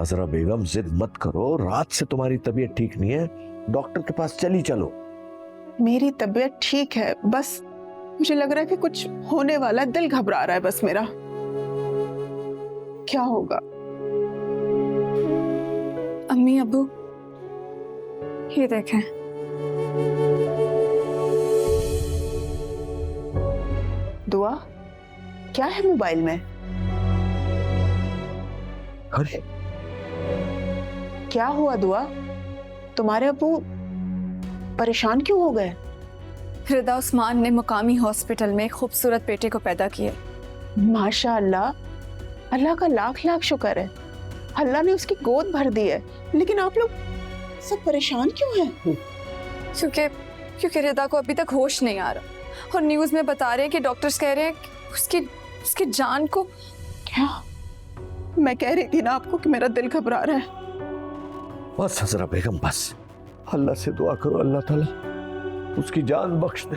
हजरा बेगम जिद मत करो, रात से तुम्हारी तबीयत ठीक नहीं है, डॉक्टर के पास चली चलो। मेरी तबीयत ठीक है, बस मुझे लग रहा है कि कुछ होने वाला है, दिल घबरा रहा है बस मेरा। क्या होगा? अम्मी अबू ये देखें। दुआ, क्या है मोबाइल में? अरे क्या हुआ दुआ? तुम्हारे अबू परेशान क्यों हो गए? रिदा उस्मान ने मुकामी हॉस्पिटल में खूबसूरत बेटे को पैदा किया। माशाअल्लाह, अल्लाह का लाख लाख शुक्र है, अल्लाह ने उसकी गोद भर दी है। लेकिन आप लोग सब परेशान क्यों हैं? क्योंकि रिदा को अभी तक होश नहीं आ रहा और न्यूज़ में बता रहे हैं कि डॉक्टर्स कह रहे हैं कि उसकी जान को। क्या? मैं कह रही थी ना आपको कि मेरा दिल घबरा रहा है। बस हजरा बेगम बस, अल्लाह से दुआ करो, अल्लाह ताला उसकी जान बख्श दे।